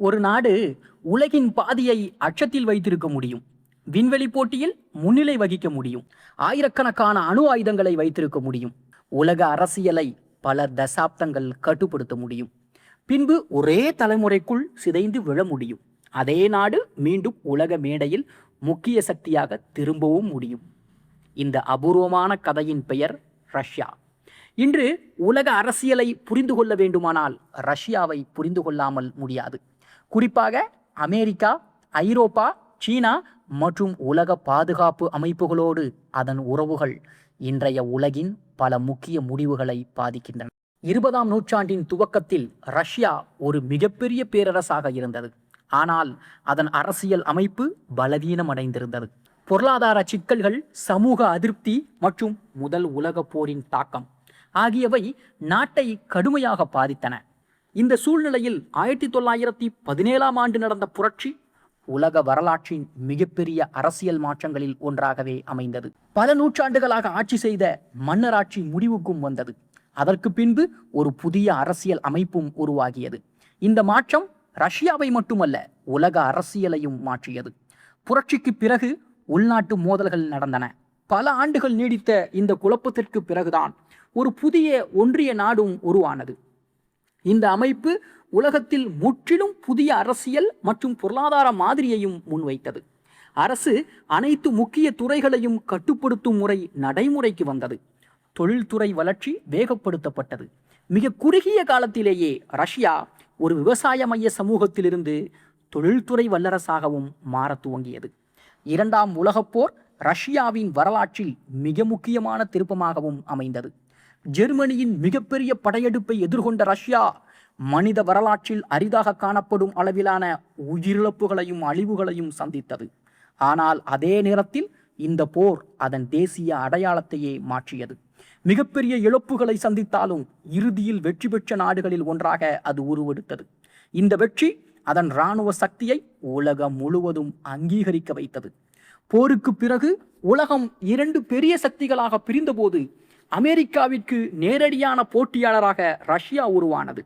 ஒரு நாடு உலகின் பாதியை அச்சத்தில் வைத்திருக்க முடியும். விண்வெளி போட்டியில் முன்னிலை வகிக்க முடியும். ஆயிரக்கணக்கான அணு ஆயுதங்களை வைத்திருக்க முடியும். உலக அரசியலை பல தசாப்தங்கள் கட்டுப்படுத்த முடியும். பின்பு ஒரே தலைமுறைக்குள் சிதைந்து விழ முடியும். அதே நாடு மீண்டும் உலக மேடையில் முக்கிய சக்தியாக திரும்பவும் முடியும். இந்த அபூர்வமான கதையின் பெயர் ரஷ்யா. இன்று உலக அரசியலை புரிந்து கொள்ள வேண்டுமானால் ரஷ்யாவை புரிந்து கொள்ளாமல் முடியாது. குறிப்பாக அமெரிக்கா, ஐரோப்பா, சீனா மற்றும் உலக பாதுகாப்பு அமைப்புகளோடு அதன் உறவுகள் இன்றைய உலகின் பல முக்கிய முடிவுகளை பாதிக்கின்றன. 20ஆம் நூற்றாண்டின் துவக்கத்தில் ரஷ்யா ஒரு மிகப்பெரிய பேரரசாக இருந்தது. ஆனால் அதன் அரசியல் அமைப்பு பலவீனமடைந்திருந்தது. பொருளாதார சிக்கல்கள், சமூக அதிருப்தி மற்றும் முதல் உலக போரின் தாக்கம் ஆகியவை நாட்டை கடுமையாக பாதித்தன. இந்த சூழ்நிலையில் 1917ஆம் ஆண்டு நடந்த புரட்சி உலக வரலாற்றின் மிகப்பெரிய அரசியல் மாற்றங்களில் ஒன்றாகவே அமைந்தது. பல நூற்றாண்டுகளாக ஆட்சி செய்த மன்னராட்சி முடிவுக்கும் வந்தது. அதற்கு பின்பு ஒரு புதிய அரசியல் அமைப்பும் உருவாகியது. இந்த மாற்றம் ரஷ்யாவை மட்டுமல்ல, உலக அரசியலையும் மாற்றியது. புரட்சிக்கு பிறகு உள்நாட்டு மோதல்கள் நடந்தன. பல ஆண்டுகள் நீடித்த இந்த குழப்பத்திற்கு பிறகுதான் ஒரு புதிய ஒன்றிய நாடும் உருவானது. இந்த அமைப்பு உலகத்தில் முற்றிலும் புதிய அரசியல் மற்றும் பொருளாதார மாதிரியையும் முன்வைத்தது. அரசு அனைத்து முக்கிய துறைகளையும் கட்டுப்படுத்தும் முறை நடைமுறைக்கு வந்தது. தொழில்துறை வளர்ச்சி வேகப்படுத்தப்பட்டது. மிக குறுகிய காலத்திலேயே ரஷ்யா ஒரு விவசாய மைய சமூகத்திலிருந்து தொழில்துறை வல்லரசாகவும் மாற துவங்கியது. 2ஆம் உலகப் போர் ரஷ்யாவின் வரலாற்றில் மிக முக்கியமான திருப்பமாகவும் அமைந்தது. ஜெர்மனியின் மிகப்பெரிய படையெடுப்பை எதிர்கொண்ட ரஷ்யா மனித வரலாற்றில் அரிதாக காணப்படும் அளவிலான உயிரிழப்புகளையும் அழிவுகளையும் சந்தித்தது. ஆனால் அதே நேரத்தில் இந்த போர் அதன் தேசிய அடையாளத்தையே மாற்றியது. மிகப்பெரிய இழப்புகளை சந்தித்தாலும் இறுதியில் வெற்றி பெற்ற நாடுகளில் ஒன்றாக அது உருவெடுத்தது. இந்த வெற்றி அதன் இராணுவ சக்தியை உலகம் முழுவதும் அங்கீகரிக்க வைத்தது. போருக்கு பிறகு உலகம் 2 பெரிய சக்திகளாக பிரிந்தபோது அமெரிக்காவிற்கு நேரடியான போட்டியாளராக ரஷ்யா உருவானது.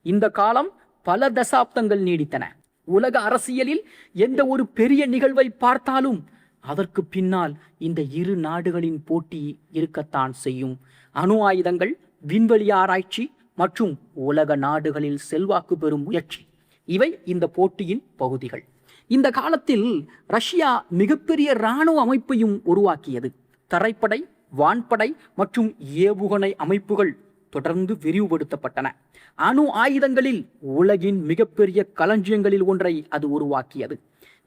இந்த காலம் பல தசாப்தங்கள் நீடித்தன. உலக அரசியலில் எந்த ஒரு பெரிய நிகழ்வை பார்த்தாலும் அதற்கு பின்னால் இந்த இரு நாடுகளின் போட்டி இருக்கத்தான் செய்யும். அணு ஆயுதங்கள், விண்வெளி ஆராய்ச்சி மற்றும் உலக நாடுகளில் செல்வாக்கு பெறும் முயற்சி, இவை இந்த போட்டியின் பகுதிகள். இந்த காலத்தில் ரஷ்யா மிகப்பெரிய இராணுவ அமைப்பையும் உருவாக்கியது. தரைப்படை, வான்படை மற்றும் ஏவுகணை அமைப்புகள் தொடர்ந்து விரிவுபடுத்தப்பட்டன. அணு ஆயுதங்களில் உலகின் மிகப்பெரிய களஞ்சியங்களில் ஒன்றை அது உருவாக்கியது.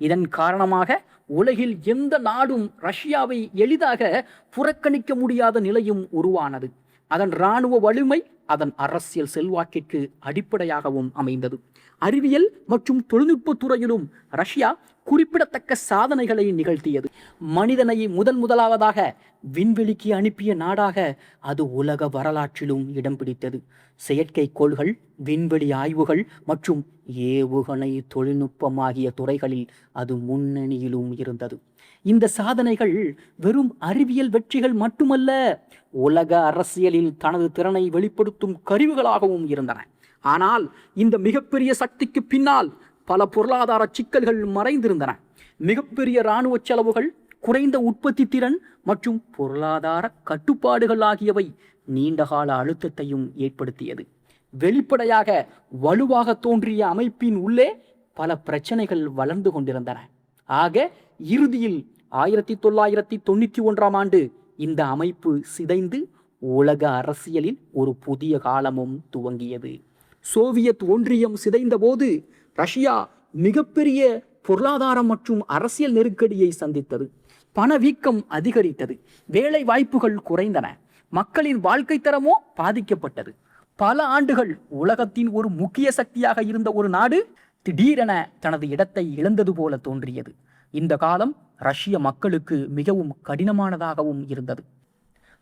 இதன் காரணமாக உலகில் எந்த நாடும் ரஷ்யாவை எளிதாக புறக்கணிக்க முடியாத நிலையும் உருவானது. அதன் இராணுவ வலிமை அதன் அரசியல் செல்வாக்கிற்கு அடிப்படையாகவும் அமைந்தது. அறிவியல் மற்றும் தொழில்நுட்ப துறையிலும் ரஷ்யா குறிப்பிடத்தக்க சாதனைகளை நிகழ்த்தியது. மனிதனை முதலாவதாக விண்வெளிக்கு அனுப்பிய நாடாக அது உலக வரலாற்றிலும் இடம் பிடித்தது. செயற்கைக்கோள்கள், விண்வெளி ஆய்வுகள் மற்றும் ஏவுகணை தொழில்நுட்பம் ஆகிய துறைகளில் அது முன்னணியிலும் இருந்தது. இந்த சாதனைகள் வெறும் அறிவியல் வெற்றிகள் மட்டுமல்ல, உலக அரசியலில் தனது திறனை வெளிப்படுத்தும் கருவிகளாகவும் இருந்தன. ஆனால் இந்த மிகப்பெரிய சக்திக்கு பின்னால் பல பொருளாதார சிக்கல்கள் மறைந்திருந்தன. மிகப்பெரிய இராணுவ செலவுகள், குறைந்த உற்பத்தி திறன் மற்றும் பொருளாதார கட்டுப்பாடுகள் ஆகியவை நீண்டகால அழுத்தத்தையும் ஏற்படுத்தியது. வெளிப்படையாக வலுவாக தோன்றிய அமைப்பின் உள்ளே பல பிரச்சனைகள் வளர்ந்து கொண்டிருந்தன. ஆக இறுதியில் 1991ஆம் ஆண்டு இந்த அமைப்பு சிதைந்து உலக அரசியலில் ஒரு புதிய காலமும் துவங்கியது. சோவியத் ஒன்றியம் சிதைந்த போது ரஷ்யா மிகப்பெரிய பொருளாதார மற்றும் அரசியல் நெருக்கடியை சந்தித்தது. பணவீக்கம் அதிகரித்தது. வேலை வாய்ப்புகள் குறைந்தன. மக்களின் வாழ்க்கை தரமோ பாதிக்கப்பட்டது. பல ஆண்டுகள் உலகத்தின் ஒரு முக்கிய சக்தியாக இருந்த ஒரு நாடு திடீரென தனது இடத்தை இழந்தது போல தோன்றியது. இந்த காலம் ரஷ்ய மக்களுக்கு மிகவும் கடினமானதாகவும் இருந்தது.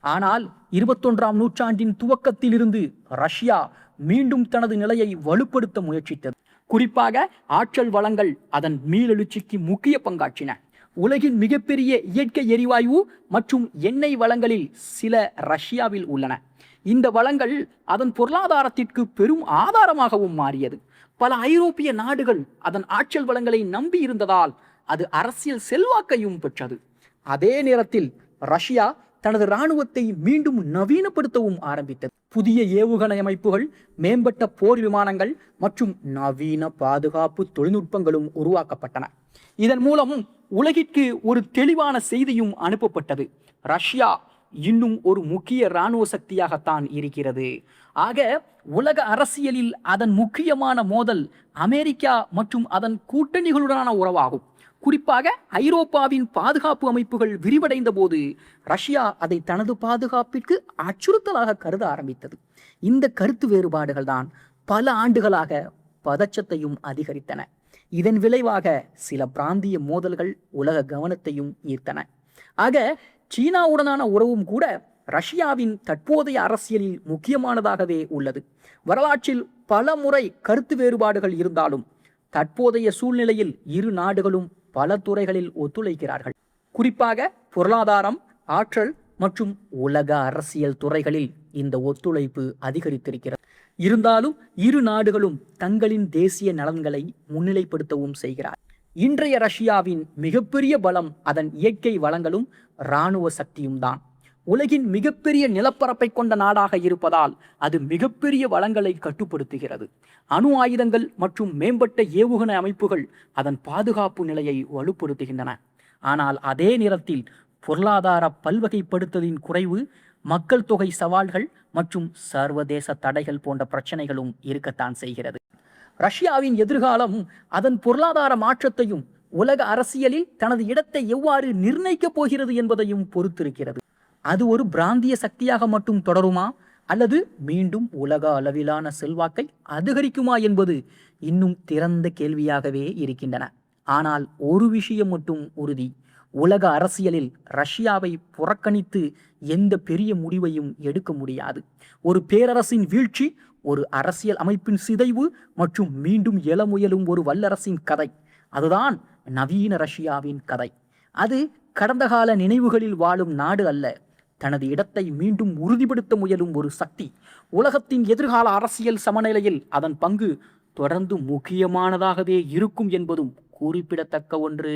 ஆனால் 21ஆம் நூற்றாண்டின் துவக்கத்திலிருந்து ரஷ்யா மீண்டும் தனது நிலையை வலுப்படுத்த முயற்சித்தது. குறிப்பாக ஆற்றல் வளங்கள் அதன் மீளெழுச்சிக்கு முக்கிய பங்காற்றின. உலகின் மிகப்பெரிய இயற்கை எரிவாயு மற்றும் எண்ணெய் வளங்களில் சில ரஷ்யாவில் உள்ளன. இந்த வளங்கள் அதன் பொருளாதாரத்திற்கு பெரும் ஆதாரமாகவும் மாறியது. பல ஐரோப்பிய நாடுகள் அதன் ஆற்றல் வளங்களை நம்பி இருந்ததால் அது அரசியல் செல்வாக்கையும் பெற்றது. அதே நேரத்தில் ரஷ்யா தனது இராணுவத்தை மீண்டும் நவீனப்படுத்தவும் ஆரம்பித்தது. புதிய ஏவுகணை அமைப்புகள், மேம்பட்ட போர் விமானங்கள் மற்றும் நவீன பாதுகாப்பு தொழில்நுட்பங்களும் உருவாக்கப்பட்டன. இதன் மூலம் உலகிற்கு ஒரு தெளிவான செய்தியும் அனுப்பப்பட்டது: ரஷ்யா இன்னும் ஒரு முக்கிய இராணுவ சக்தியாகத்தான் இருக்கிறது. ஆக உலக அரசியலில் அதன் முக்கியமான மோதல் அமெரிக்கா மற்றும் அதன் கூட்டணிகளுடனான உறவாகும். குறிப்பாக ஐரோப்பாவின் பாதுகாப்பு அமைப்புகள் விரிவடைந்த போது ரஷ்யா அதை தனது பாதுகாப்பிற்கு அச்சுறுத்தலாக கருத ஆரம்பித்தது. இந்த கருத்து வேறுபாடுகள் தான் பல ஆண்டுகளாக பதற்றத்தையும் அதிகரித்தன. இதன் விளைவாக சில பிராந்திய மோதல்கள் உலக கவனத்தையும் ஈர்த்தன. ஆக சீனாவுடனான உறவும் கூட ரஷ்யாவின் தற்போதைய அரசியலில் முக்கியமானதாகவே உள்ளது. வரலாற்றில் பல முறை கருத்து வேறுபாடுகள் இருந்தாலும் தற்போதைய சூழ்நிலையில் இரு நாடுகளும் பல துறைகளில் ஒத்துழைக்கிறார்கள். குறிப்பாக பொருளாதாரம், ஆற்றல் மற்றும் உலக அரசியல் துறைகளில் இந்த ஒத்துழைப்பு அதிகரித்திருக்கிறது. இருந்தாலும் இரு நாடுகளும் தங்களின் தேசிய நலன்களை முன்னிலைப்படுத்தவும் செய்கிறார். இன்றைய ரஷ்யாவின் மிகப்பெரிய பலம் அதன் இயற்கை வளங்களும் இராணுவ சக்தியும் தான். உலகின் மிகப்பெரிய நிலப்பரப்பை கொண்ட நாடாக இருப்பதால் அது மிகப்பெரிய வளங்களை கட்டுப்படுத்துகிறது. அணு ஆயுதங்கள் மற்றும் மேம்பட்ட ஏவுகணை அமைப்புகள் அதன் பாதுகாப்பு நிலையை வலுப்படுத்துகின்றன. ஆனால் அதே நேரத்தில் பொருளாதார பல்வகைப்படுத்தலின் குறைவு, மக்கள் தொகை சவால்கள் மற்றும் சர்வதேச தடைகள் போன்ற பிரச்சனைகளும் இருக்கத்தான் செய்கிறது. ரஷ்யாவின் எதிர்காலம் அதன் பொருளாதார மாற்றத்தையும் உலக அரசியலில் தனது இடத்தை எவ்வாறு நிர்ணயிக்கப் போகிறது என்பதையும் பொறுத்திருக்கிறது. அது ஒரு பிராந்திய சக்தியாக மட்டும் தொடருமா அல்லது மீண்டும் உலக அளவிலான செல்வாக்கை அதிகரிக்குமா என்பது இன்னும் திறந்த கேள்வியாகவே இருக்கின்றன. ஆனால் ஒரு விஷயம் மட்டும் உறுதி: உலக அரசியலில் ரஷ்யாவை புறக்கணித்து எந்த பெரிய முடிவையும் எடுக்க முடியாது. ஒரு பேரரசின் வீழ்ச்சி, ஒரு அரசியல் அமைப்பின் சிதைவு மற்றும் மீண்டும் எழ முயலும் ஒரு வல்லரசின் கதை, அதுதான் நவீன ரஷ்யாவின் கதை. அது கடந்த கால நினைவுகளில் வாழும் நாடு அல்ல, தனது இடத்தை மீண்டும் உறுதிப்படுத்த முயலும் ஒரு சக்தி. உலகத்தின் எதிர்கால அரசியல் சமநிலையில் அதன் பங்கு தொடர்ந்து முக்கியமானதாகவே இருக்கும் என்பதும் குறிப்பிடத்தக்க ஒன்று.